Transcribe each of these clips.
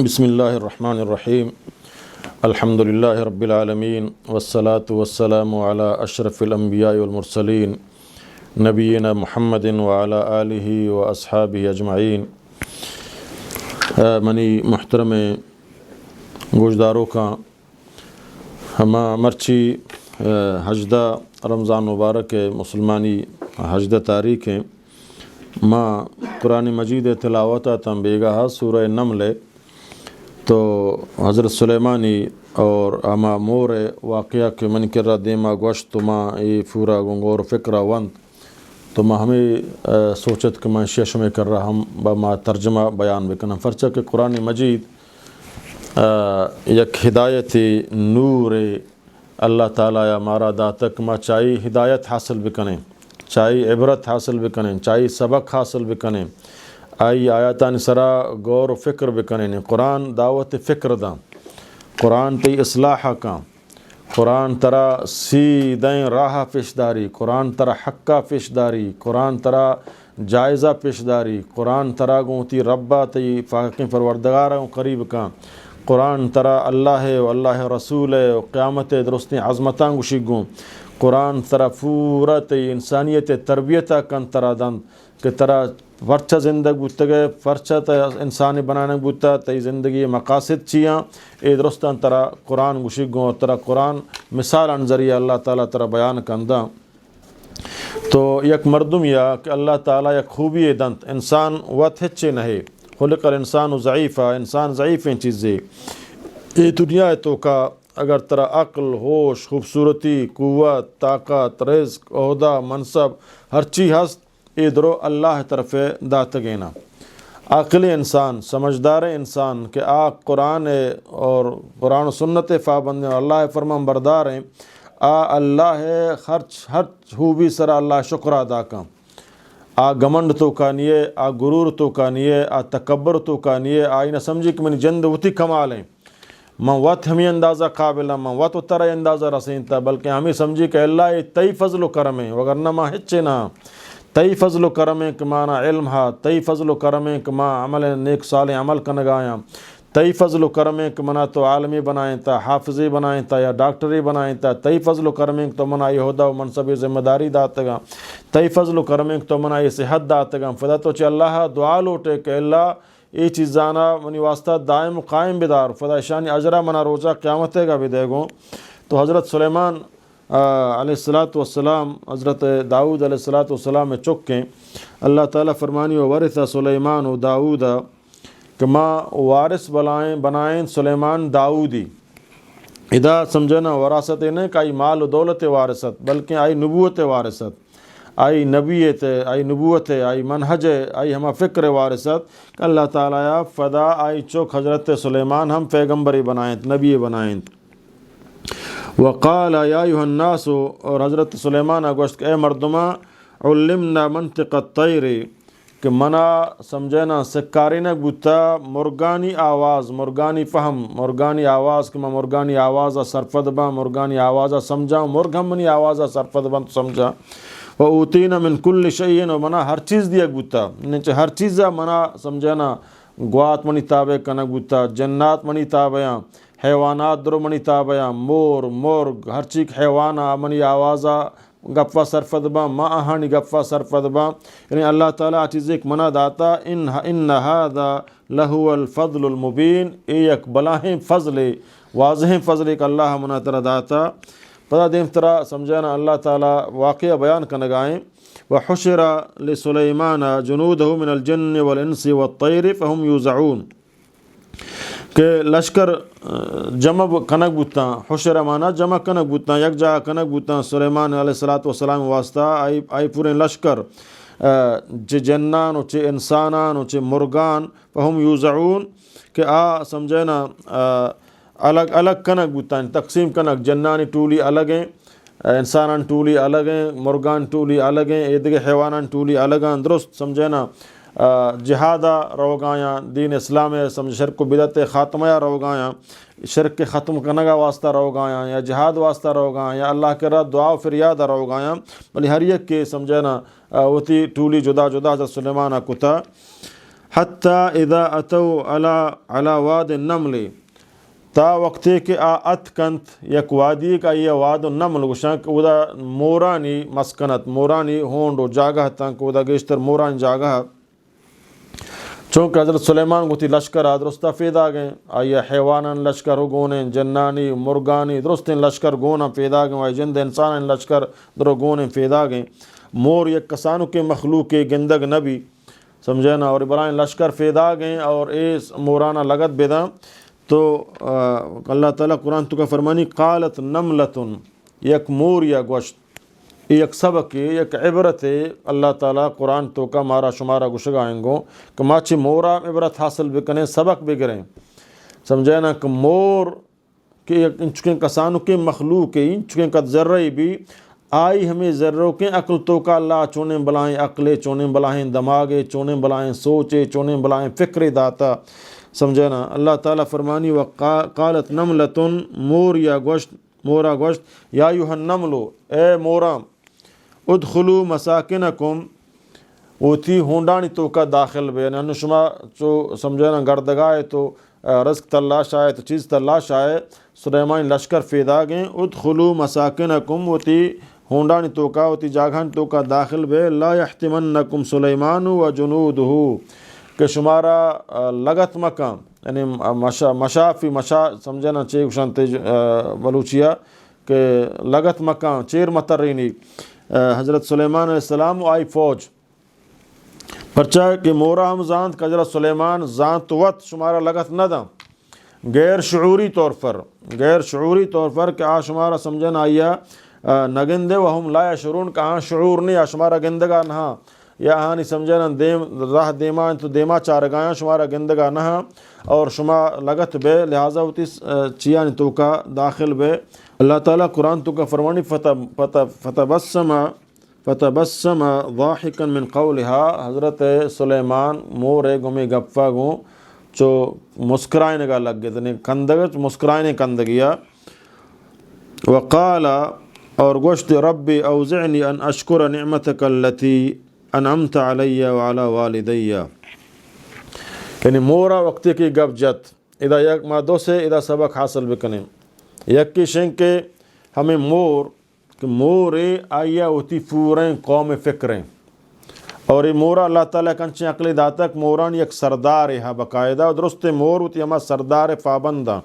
بسم اللہ الرحمن الرحیم الحمد للہ رب العالمین والصلاة والسلام علی اشرف الانبیاء والمرسلین نبینا محمد وعلی آلہ واصحابہ اجمعین۔ منی محترم گوشداروں کا ہما مرچی حجدہ رمضان مبارک مسلمانی حجدہ تاریخ ہیں ماں قرآن مجید تلاوتہ تم بیگاہ سورہ نمل تو حضرت سلیمانی اور اما مور واقعہ کے من کر رہا دیما گوشت تو ماں ای پورا گنگور فکرہ وند تو ماں ہمیں سوچت کہ میں شیش میں کر رہا ہم با ترجمہ بیان بکنم فرچہ کہ قرآن مجید یک ہدایت نور اللہ تعالیٰ یا مارا داتک ما چاہی ہدایت حاصل بکنے، چاہی عبرت حاصل بکنے، چاہی سبق حاصل بکنے، آئی آیاتان سرا غور و فکر بکنے۔ قرآن دعوت فکر دا، قرآن تی اصلاح کا، قرآن ترا سیدیں راہ پیشداری، قرآن ترا حقہ پیشداری، قرآن ترا جائزہ پیشداری، قرآن ترا گونتی ربا تی فاقیں پروردگاروں قریب کا، قرآن ترا اللہ و اللہ رسول و قیامت درست عظمتاں گوشی گوں، قرآن ترا پورا تی انسانیت تربیتہ کن ترا دن کہ ترا ورچہ زندگ بودتا گئے فرچہ تا انسانی بنانے بودتا تی زندگی مقاصد چیاں اے درستان ترا قرآن گوشی گوں، ترا قرآن مثال انظریہ اللہ تعالیٰ ترا بیان کندہ۔ تو یک مردم یا کہ اللہ تعالیٰ یک خوبی دنت انسان وقت ہچے نہیں، خلق الانسان ضعیفہ، انسان ضعیف ہیں چیزیں اے دنیا تو کا اگر ترا عقل، ہوش، خوبصورتی، قوت، طاقت، رزق، عہدہ، منصب ہر چیز ہست اے درو اللہ طرف دات گینا۔ عقل انسان، سمجھدار انسان کہ قرآن اور قرآن و سنت پابند اللہ فرمان بردار ہیں، اللہ ہر خوبی سرا اللہ شکر ادا کا، گمنڈ تو کا نیے، غرور تو کا نیے، تکبر تو کا نیے، نہ سمجھی کہ منی جند ہوتی کمال ہیں، میں وقت ہمیں اندازہ قابل ہوں، میں وقت اترا اندازہ رسین تھا، بلکہ ہمیں سمجھی کہ اللہ تئی فضل و کرم ہے، وگرنہ ماں ہچے نہ تئی فضل و کرم ہے کہ مانا علم ہا، تئی فضل و کرم ہے کہ ماں عمل نیک صالح عمل کنگایا، تئی فضل و کرم ہے کہ منا تو عالمی بنائیں تا، حافظی بنائیں تا یا ڈاکٹری بنائیں تا، تئی فضل و کرم ہے کہ تو منا عہدہ و منصب ذمہ داری داتگا، تئی فضل و کرم ہے کہ تو منا صحت داتگا، فدا تو چے اللہ دعا لوٹے کہ اللہ یہ چیزانا منی واسطہ دائم و قائم بدار، فدا شانی اجرا منا روزہ قیامت گا بھی دے گو۔ تو حضرت سلیمان علیہ السلام حضرت داؤد علیہ السلام میں چکیں اللہ تعالیٰ فرمانی وورث سلیمان و داؤد کہ ماں وارث بنائیں سلیمان داؤدی، ادا سمجھنا وراثت نہیں کہ آئی مال و دولت وارثت بلکہ آئی نبوت وارثت، آئی نبیت، آئی نبوت، آئی منہج، آئی ہما فکر وارثت کہ اللہ تعالیٰ فدا آئی چوک حضرت سلیمان ہم پیغمبری بنائیں، نبی بنائیں۔ وقال یا ایھا الناس، اور حضرت سلیمان گوشت کہ اے مردمہ علمنا منطق الطیر کہ منا سمجھنا سکارینک بوتا مرگانی آواز، مرگانی فہم، مرگانی آواز کہ میں مرگانی آوازہ سرفد با، مرگانی آوازہ سمجھا، مرگ ہم منی آوازہ سرفد با سمجھا، وَأُوتِينَ مِن كُلِّ شَيْءٍ، اور منا ہر چیز دیا بوتا، نیچے ہر چیزہ منا سمجھنا گوات منی تابع کنک بوتا، جنات منی تابعاں، حیوانات درو منی تابعاں، مور، مرگ، ہر چیز حیوانہ منی آوازہ گفہ سرفد با، ما آہانی گفہ سرفد با، یعنی اللہ تعالیٰ چیز ایک منا داتا ان هذا لہو الفضل المبین، ایک بلاہیں فضل واضح فضل ایک اللہ منا ترہ داتا۔ پتہ دیم ترہ سمجھانا اللہ تعالیٰ واقعہ بیان کنگائیں وحشر لسلیمان جنودہ من الجن والانس والطیر فہم یوزعون کہ لشکر جمع کنک بوتا، حشر مانا جمع کنک بوتا، یک جا کنک بوتا سلیمان علیہ السلام واسطہ آئی پورے لشکر چے جنان و چے انسانان و چے مرگان فہم یوزعون کہ سمجھنا الگ الگ کنک بوتا، تقسیم کنک، جنانی ٹولی الگ ہیں، انسانان ٹولی الگ ہیں، مرگان ٹولی الگ ہیں، ایدگے حیوانان ٹولی الگ ہیں، درست سمجھنا جہادہ روگایاں، دین اسلام سمجھ شرک و بدعت خاتمہ روگایاں، شرک کے ختم کنگا واسطہ روگایاں یا جہاد واسطہ روگایاں یا اللہ کے رات دعا و فریاد روگایاں، بلی ہر یک کے سمجھنا وتی ٹولی جدا جدا حضرت سلیمان کتا حتی اذا اتو علی واد النمل تا وقتے کہ ات کنت یک وادی کا یہ واد النمل گوشنک اودا مورانی مسکنت مورانی ہونڈو جاگہ تنک اودا گیشتر مورانی جاگہ چونکہ حضرت سلیمان گوتی لشکر درستہ پیدا گئیں آیا حیوانان لشکر ہو گونے جنانی مرگانی درست لشکر گونا پیدا گئیں آیا جند انسان لشکر درو گونے پیدا گئیں مور یک کسانو کے مخلوق کے گندگ نبی سمجھے نا اور برائیں لشکر پیدا گئیں اور ایس مورانا لگت بیدا تو اللہ تعالیٰ قرآن تو کا فرمانی قالت نملتن یک مور یا گوشت یک سبق یک عبرت اللہ تعالیٰ قرآن تو کا مارا شمارا گشگائیں گو کہ ماچی مورا عبرت حاصل بکنے سبق بگریں سمجھے نا کہ مور کہ ان چکیں کسانوں کے مخلوق ان چکیں کا ذرہ بھی آئی ہمیں ذروں کے عقل تو کا اللہ چونے بلائیں عقلے چونے بلائیں دماغے چونے بلائیں سوچے چونے بلائیں فکر داتا سمجھے نا اللہ تعالیٰ فرمانی وقالت نملتن مور یا گوشت مورا گوشت یا ایھا النمل اے مورا ادخلوا مساکنکم اوتی ہونڈانی تو کا داخل بے یعنی شما جو سمجھے نا گردگاہ تو رزق تلاش آئے تو چیز تلاش آئے سلیمان لشکر فیدا گئیں ادخلوا مساکنکم اوتی ہونڈانی تو کا اوتی جاگہن تو کا داخل بے لا یحتمنکم سلیمان و جنودہ کہ شمارا لگت مکان یعنی مشافی سمجھے نا چیک شانتے بلوچیا کہ لگت مکان چیر مترینی حضرت سلیمان علیہ السلام آئی فوج پرچہ کہ مورا ہم زانت کہ حضرت سلیمان زانت وقت شمارا لگت نہ دا غیر شعوری طور پر کہ آ شمارا سمجھن آیا نگندے وہم لا یشعرون کہ آن شعور نہیں آ شمارا گندگا نہا یا آنی سمجھنا راہ دیما تو دیما چارگایاں شمارا گندگا نہا اور شما لگت بے لہذا ہوتی چیانی تو کا داخل بے اللہ تعالیٰ قرآن تو کا فرمانی فتبسم ضاحکا من قولها حضرت سلیمان مورے گمی گپا گوں چو مسکرائنے کا لگ گئے یعنی کندگ مسکرائنے کندگیا وقال اور گوشت ربی اوزعنی ان اشکر نعمتک اللتی انعمت علی وعلی والدی یعنی مورا وقتی کی گپ جت ادا یک ما دو سے ادا سبق حاصل بکنے یک کی شنگ کے ہمیں مور آیا ہوتی پوریں قوم فکریں اور یہ مورا اللہ تعالیٰ کنچیں عقلی داتک موران یک سردار ہے باقاعدہ درست مور ہوتی ہما سردار پابندہ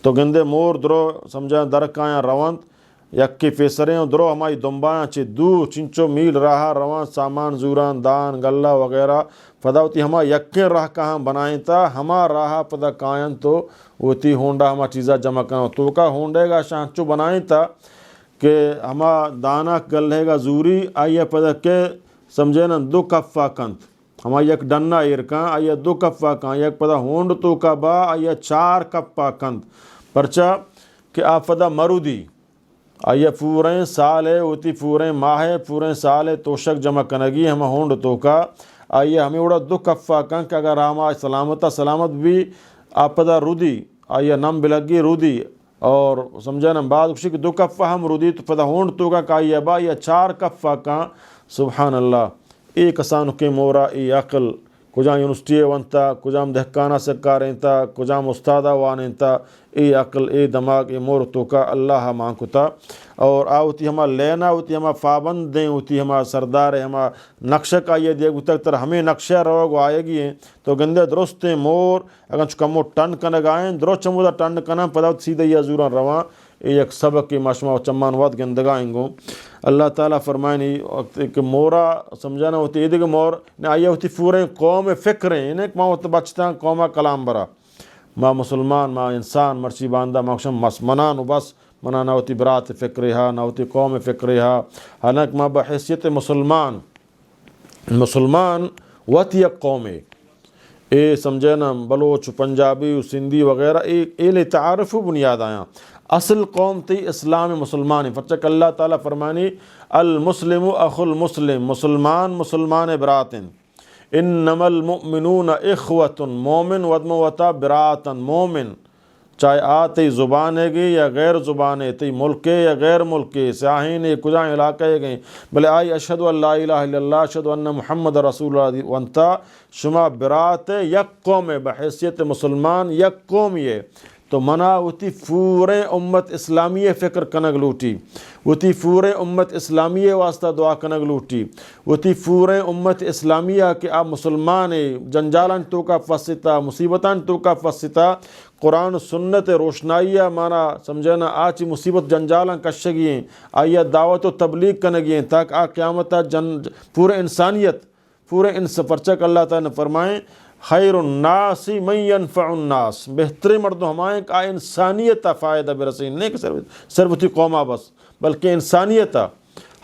تو گندے مور درو سمجھا درکایاں روانت یک کی فیسریں درو ہماری دنبایاں چی دور چنچو میل راہ روان سامان زوران دان گلہ وغیرہ فدا ہوتی ہما یکیں راہ کہاں بنائیں تا ہما راہ پدا کائن تو ہوتی ہونڈا ہما چیزہ جمع کرنا تو کا ہونڈے گا شانچو بنائیں تا کہ ہما دانا گلے گا زوری آئیے پدا کہ سمجھے نا دو کفا کنت ہما یک ڈنہ ایرکاں آئیے دو کفا کان یک پدا ہونڈ تو کا با آئیے 4 کفا کنت پرچا کہ آپ پدا مرودی آئیے پوریں سالے ہوتی پوریں ماہے پوریں سالے توشک جمع کنگی ہم ہونڈ تو کا آئیے ہمیں اڑا 2 کفا کن کہ اگر ہما سلامت بھی آپ پدا رودی آئیے نم بلگی رودی اور سمجھا نا بعد کچھ 2 کفا ہم رودی تو پدا ہونڈ تو کا آئیے با یہ 4 کفا کن سبحان اللہ ایک اسانو کے مورا ای عقل کجام یونیورسٹی وانتا کجام دہکانا سکارینتا کجام استادہ وانینتا ای عقل ای دماغ ای مور تو کا اللہ مانکتا اور آوتی ہما لینا ہوتی ہما پابند دیں ہوتی ہما سردار ہما نقشہ کا یہ دے گو تک تر ہمیں نقشہ روگو آئے گی ہیں تو گندے درست مور اگر چکمو ٹنڈ کنگ آئیں درو چمو دا ٹنڈ کنا پدا سیدھے یا زوران روان ایک سبق کی ماشما چمان وات گندگائیں گو اللہ تعالیٰ فرمائنی کہ مورا سمجھانا ہوتی ہے کہ مور نے آئیے ہوتی پورے قوم فکریں انہیں ماں ہوتا بچتا قومہ کلام برا ما مسلمان ما انسان مرچی باندہ ماکشم منان و بس منانا ہوتی برات فکرہا نہ ہوتی قوم فکرہا حالانکہ ما بحیثیت مسلمان وتی قوم اے سمجھنا بلوچ پنجابی سندھی وغیرہ اے تعارف بنیاد آیا اصل قوم تی اسلام مسلمان فرچک اللہ تعالیٰ فرمانی المسلم اخو المسلم مسلمان براتن انما المؤمنون اخوة مومن ودم وتا براتن مومن چاہے تی زبان ہے گی یا غیر زبان ہے، تی ملک یا غیر ملک سیاحین کجا علاقہ گئیں بلے آئی اشہدو ان لا الہ الا اللہ اشہدو ان محمد رسول اللہ وانتا شما برات یک قوم بحیثیت مسلمان یک قوم یہ تو منا وتی پورے امت اسلامی فکر کنگ لوٹی، وتی پورے امت اسلامی واسطہ دعا کنگ لوٹی، وتی پورے امت اسلامیہ کہ آپ مسلمان جنجالان تو کا فستا مصیبتان تو کا فستا قرآن سنت روشنائیہ مانا سمجھنا آچی مصیبت جنجالاں کشگی آئیہ دعوت و تبلیغ کنگی تاکہ قیامتہ پورے انسانیت پورے پرچک اللہ تعالیٰ نے فرمائیں خیر الناس من ينفع الناس، بہتری مردوں ہمائیں کہ انسانیت فائدہ برسین نہیں کہ صرف تھی قومہ بس بلکہ انسانیت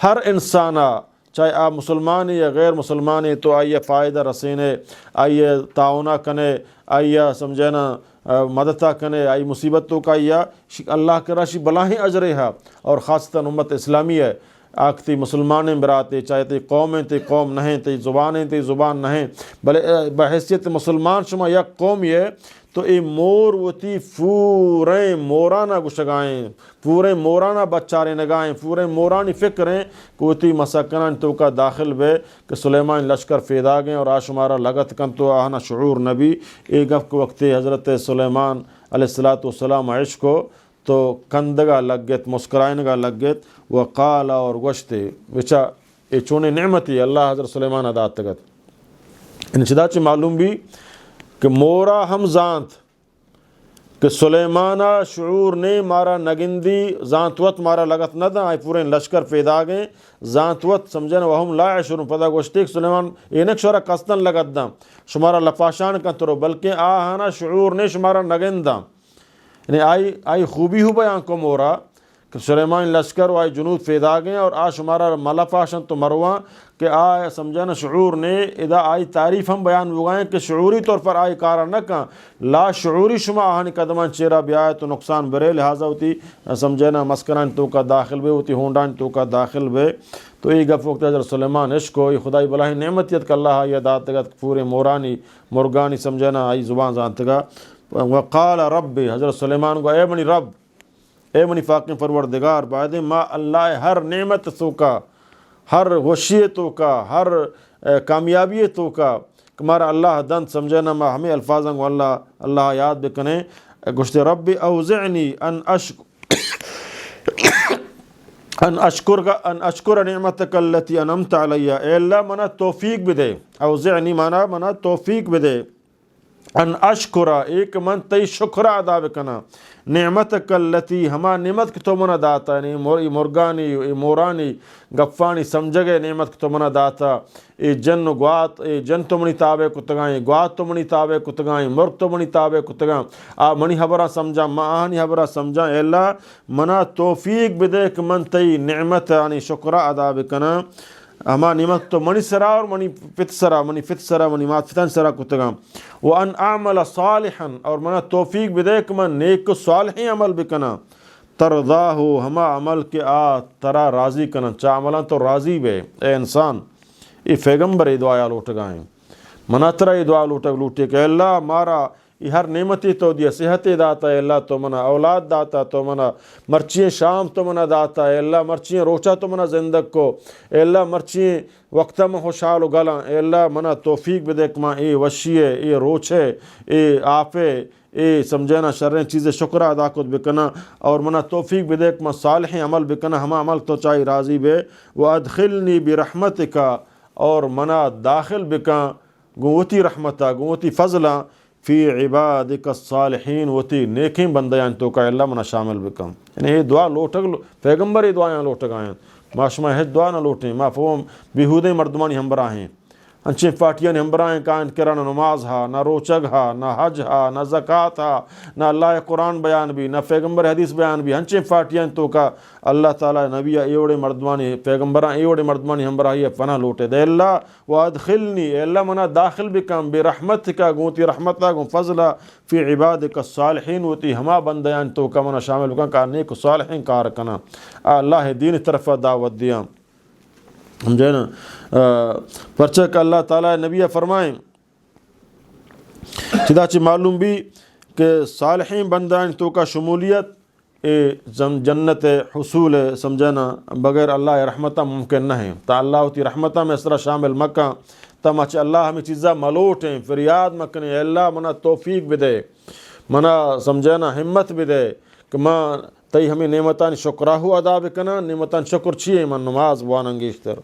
ہر انسانہ چاہے آپ مسلمان یا غیر مسلمان تو آئیے فائدہ رسینے، آئیے تعاونہ کنے، آئیے سمجھنا مددہ کنے، آئی مصیبتوں کا یا اللہ کے راشی بلاہیں اجرے ہے اور خاصتاً امت اسلامی ہے آکتی مسلمان براتے چاہے تی قومیں تی قوم نہیں تی زبانیں تی زبان نہیں بلے بحیثیت مسلمان شما یک قوم یہ تو ای مور وتی پورے مورانا گشگائیں پورے مورانا بچارے نگائیں پورے مورانی فکریں کہ وتی مسکنان تو کا داخل بے کہ سلیمان لشکر فیدا گئیں اور آشمارا لگت کن تو آہنا شعور نبی ایک گفت وقتی حضرت سلیمان علیہ السلام عشق کو تو کندگا لگت مسکرائنگا لگت وقالا اور گوشتے بچا اے چونے نعمتی اللہ حضرت سلیمان ادا تگت ان چدا چی معلوم بھی کہ مورا ہم زانت کہ سلیمانہ شعور نے مارا نگندی زانتوت مارا لگت نہ دا آئی پورے لشکر پیدا گئے زانتوت سمجھن وہم لا عشرون پدا گوشتے کہ سلیمان اینک شورا قصدن لگت دا شمارا لپاشان کن ترو بلکہ آہانا شعور نے شمارا نگندہ یعنی آئی خوبی ہو بیان کو مورا کہ سلیمان لشکر و آئی جنود فیدا گئے اور آ شمارا ملفاشن تو مروان کہ آئے سمجھنا شعور نے ادا آئی تعریف ہم بیان ہوگائیں کہ شعوری طور پر آئی کارا نہ کہاں لا شعوری شما آہانی قدمان چیرہ بیائے تو نقصان برے لہذا ہوتی سمجھنا مسکنان تو کا داخل بے ہوتی ہونڈان تو کا داخل بے تو یہ گف وقت حضرت سلیمان عشق ہو یہ خدای بلاہی نعمتیت کہ اللہ یہ داتگت پورے مورانی مرگانی سمجھنا آئی زبان زانتگا وقال ربی حضرت سلیمان کو اے منی رب اے منی فاقم پروردگار بعد ما اللہ ہر نعمت تو کا ہر وشیتوں کا ہر کامیابیتوں کا کمارا اللہ دن سمجھنا ما ہمیں الفاظاں کو اللہ یاد بکنے گوشت ربی اوزعنی ان اشکر نعمتک اللتی انعمت علیہ اے اللہ منا توفیق بدے اوزعنی منا توفیق بدے ان اشکرہ ایک من تی شکرہ ادا بکنا نعمتک اللتی ہما نعمت کی تو منا داتا یعنی مرگانی مورانی گفانی سمجھگے نعمت کی تو منا داتا اے جن گوات اے جن تو منی تابع کتگائیں گوات تو منی تابع کتگائیں مرگ تو منی تابع کتگائیں آ منی حبرہ سمجھا ما آہنی حبرہ سمجھا اے اللہ منا توفیق بدے کہ من تی نعمت یعنی شکرہ ادا بکنا ہما نعمت تو منی سرا اور منی فت سرا منی مات فتن سرا کتگام وان اعمل صالحا اور منا توفیق بدے کہ من نیک صالحی عمل بکنا ترضاہو ہما عمل کے ترا راضی کنا چا عملان تو راضی بے اے انسان یہ پیغمبر ای دعا لوٹ گائیں منا ترا ای دعا لوٹے کہ اللہ مارا یہ ہر نعمتی تو دیا صحت داتا ہے اللہ تو منا اولاد داتا تو منا مرچیں شام تو منا داتا ہے اللہ مرچیں روچا تو منا زندگ کو اے اللہ مرچیں وقتہ میں خوشحال و گلاں اے اللہ منا توفیق بدیک ماں اے وشیے اے روچے اے آفے اے سمجھنا شریں چیزیں شکرہ ادا کت بکنا اور منا توفیق بدیک ماں صالح عمل بکنا ہما عمل تو چاہی راضی بے وادخلنی برحمتک اور منا داخل بکا گوتی رحمتہ گوتی فضلہ فی عبادک الصالحین وتی نیکیں بندیاں تو کا اللہ منا شامل بکم یعنی یہ دعا لوٹگ پیغمبر یہ دعائیں لوٹگ آئیں معاشمہ ہے دعا نہ لوٹیں ما فہم بیہودیں مردمانی ہم براہیں انچیں فاٹیاں ہم براہیں کائن کرا نہ نماز ہا نہ روچگ ہا نہ حج ہا نہ زکاة ہا نہ اللہ قرآن بیان بھی نہ پیغمبر حدیث بیان بھی انچیں فاٹیاں تو کا اللہ تعالیٰ نبی ایوڑے مردمانی پیغمبران ایوڑے مردمانی ہم براہی پناہ لوٹے دے اللہ وادخلنی اے اللہ منا داخل بکم برحمتک گوتی رحمتہ گو فضلہ فی عبادک الصالحین وتی ہما بندیان تو کا منا شامل بکن کا نیک صالحین کار کنا اللہ دین طرف دعوت دیا سمجھے نا پرچہ کہ اللہ تعالیٰ نبی فرمائیں چدا چی معلوم بھی کہ صالحین بندان تو کا شمولیت جنت حصول سمجھنا بغیر اللہ رحمتہ ممکن نہ ہے. تا اللہ تی رحمتہ میں اس طرح شامل مکہ تم اچھا اللہ ہمیں چیزاں ملوٹیں فریاد مکنے اے اللہ منا توفیق بھی دے منا سمجھنا ہمت بھی دے کہ ماں تی ہمیں نعمتان شکراہو ادا بکنا نعمتان شکر چیئے من نماز بوانن گیشتر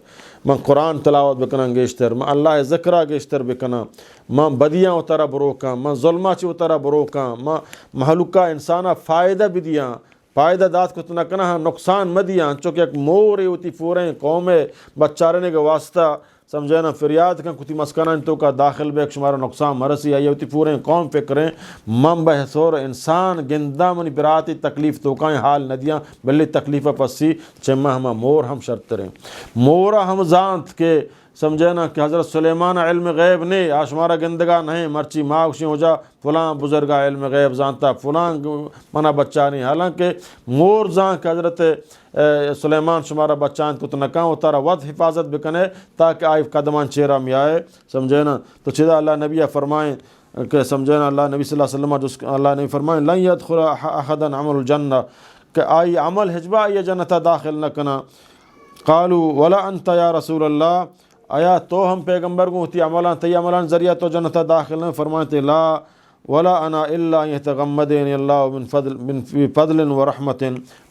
من قرآن تلاوت بکنن گیشتر من اللہ ذکرہ گیشتر بکنا من بدیاں اترا بروکاں من ظلمہ چی اترا بروکاں من محلوکہ انسانہ فائدہ بھی دیاں فائدہ دات کو تنہ کنا نقصان مدیاں چونکہ ایک موری ہوتی فوریں قوم بچارنے کے واسطہ سمجھنا فریاد کن کتی مسکنان تو کا داخل بے شمارا نقصان مرسی آئی ہوتی پورے قوم فکریں من بحثور انسان گندہ منی براتی تکلیف تو کائیں حال ندیاں بلی تکلیفہ پسی چمہ ہما مور ہم شرط رہیں مورا ہم زانت کے سمجھنا کہ حضرت سلیمان علم غیب نے آشمارا گندگا نہیں مرچی ماغشی ہو جا فلاں بزرگا علم غیب زانتا فلاں منا بچہ نہیں حالانکہ مور زان کہ حضرت سلیمان شمارا بچان کو تنکاں اتارا ود حفاظت بکنے تاکہ آئی قدمان چیرہ میں آئے سمجھنا تو چیزا اللہ نبی فرمائیں کہ سمجھنا اللہ نبی صلی اللہ علیہ وسلم جس اللہ نبی فرمائیں لن يدخل احدا عمل الجنہ کہ آئی عمل حجبہ یہ جنتا داخل نہ کنا قالوا ولا انت یا رسول اللہ آیا تو ہم پیغمبر کو تی عملان تی عملان ذریعہ تو جنتا داخل نہیں فرمائے لا ولا انا الا يتغمدني الله من فضل و رحمت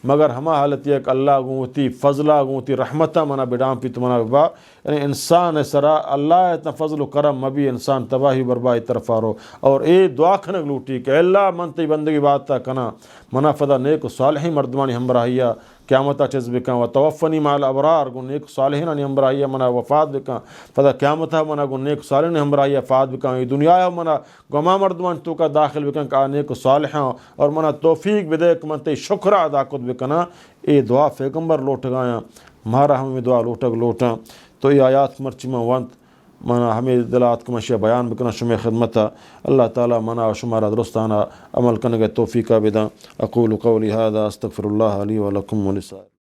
مگر ہما حالت یہ کہ اللہ گوتی فضلہ گوتی رحمتہ منا بڑام پی تمنا با یعنی انسان سرا اللہ اتنا فضل و کرم مبی انسان تباہی برباہی طرف آرو اور اے دعا کھنک لوٹی کہ اللہ من تی بندگی بات تا کنا منا فدا نیک و صالحی مردمانی ہمراہیہ قیامتہ چیز بکن و توفنی مع الابرار گو نیک صالحین انی ہمراہیہ منا وفات بکن فدا قیامتہ منا گو نیک صالحین ہمراہیہ وفات بکن یہ دنیا منا گما مردمان تو کا داخل بکن کہ نیک صالحین اور منا توفیق بدے کہ من تی شکر ادا کت بکنا اے دعا پیغمبر لوٹ گایا مارا ہمیں دعا لوٹک لوٹا تو یہ آیات مرچی میں وانت منا ہمیں دلات کو مشیہ بیان بکنا شمی خدمتا اللہ تعالی منا شمارا درستانہ عمل کرنے کے توفیقہ بدا اقول قولی هذا استغفر اللہ علی ولکم ولسائر